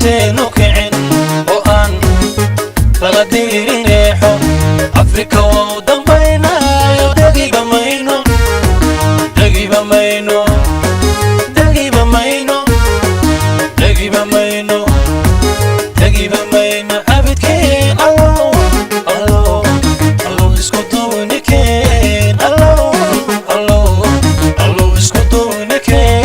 دايرتين وكعن وآن لغديري ريحو أفريكا ودنبينا دقيقة مينو دقيقة مينو دقيقة مينو دقيقة مينو دقيقة مينو أبدكين الله الله الله اسكتوني كين الله الله الله اسكتوني كين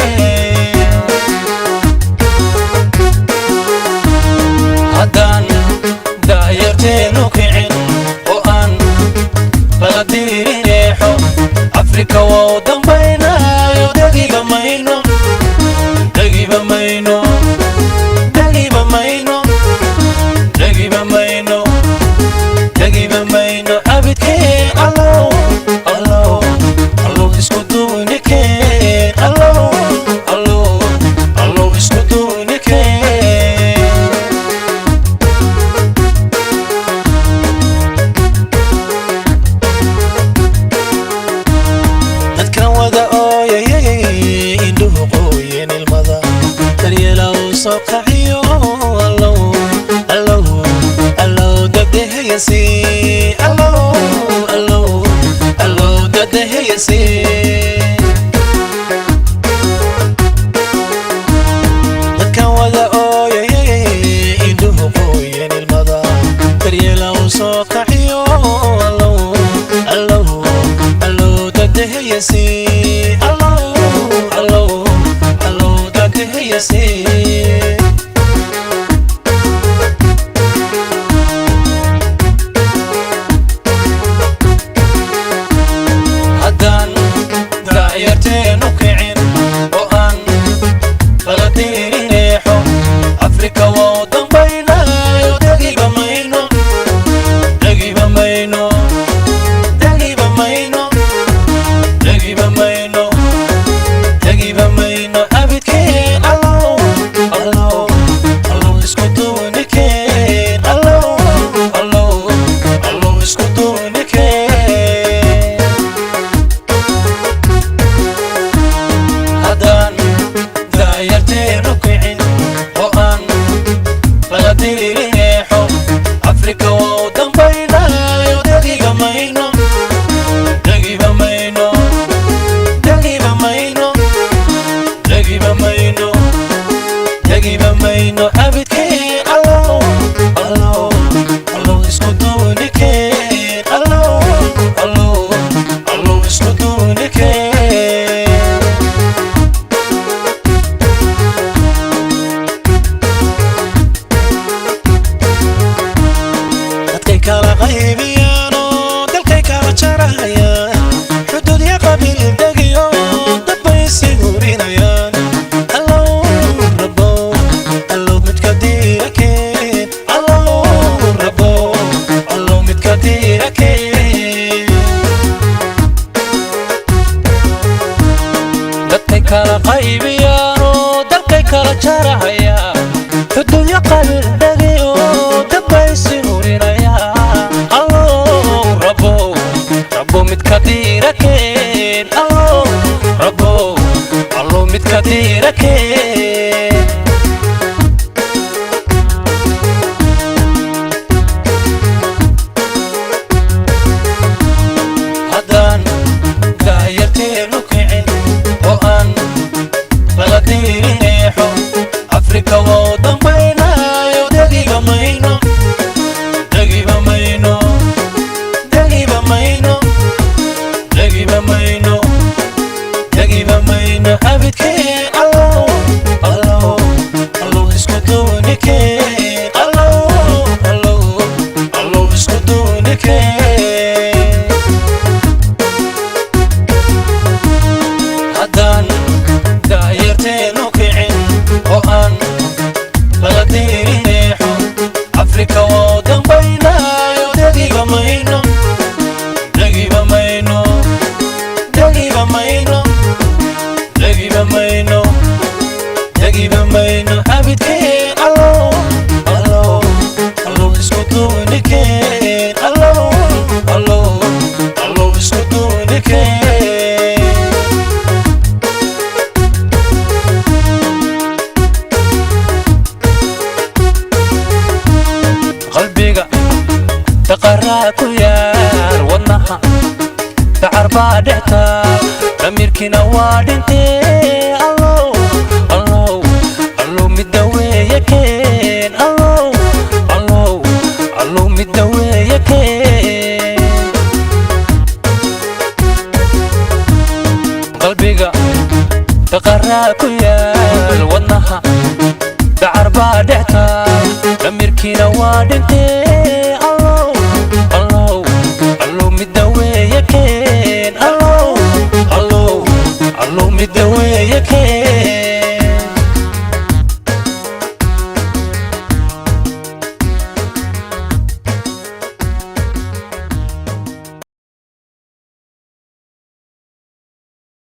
هدان دايرتين وكعن وآن لغديري ريحو أفريكا ودنبينا دقيقة مينو دقيقة مينو دقيقة مينو دقيقة مينو دقيقة مينو أبدكين الله الله الله اسكتوني كين الله الله الله اسكتوني كين dadkan wada ooyayay indhuhu qooyeen ilmada daryeela uu soo kaciyo allow allow allow dadahayasi allow allow allow dadahayasi dadkan wada ooyayay indhuhu qooyeen ilmada daryeela uu soo kaciyo allow allow allow dadahayasi allow allow allow dadahayasi haddaan daayarteen u kicin oo aan lagadiiri reexo afrika waa danbaynayo dagiba mayno dagiba mayno dagiba mayno dagiba mayno dagiba mayno abidkeen allow allow allow isku duuni keen allow allow allow isku duuni keen haddaan daayarteen u kicin oo aan lagadiri reexo afrika waa danbaynayo dagiba mayno dagiba mayno dagiba mayno dagiba mayno dagiba mayno abidkeen allow allow allow isku duuni keen allow allow allow isku duuni keen dadkay kala qaybiyaan oo dalkay kala jarahayaan xuduud iyo qabiil degiyo dad bay sii hurinayaan allow rabbow allow midka diira keen allow rabbow allow midka diira keen dadkay kala qaybiyaan oo dalkay kala jarahayaan xuduud iyo qabiil degiyo dad bay sii hurinayaan allow rabbow rabbow midka diira keen allow rabbow allow midka diira keen haddaan daayarteen u kicin oo aan lagadiri reexo afrika waa danbaynayo dagiba mayno dagiba mayno dagiba mayno dagiba mayno dagiba mayno abidkeen allow allow allow isku duuni keen allow allow allow isku duuni keen haddaan daayarteen u kicin oo aan تقراك ويار ونها تعربا دعتا أميركي نواد انتي الله الله الله مدوية كين الله الله الله مدوية كين قلبيقا تقراك ويار ونها تعربا دعتا أميركي نواد انتي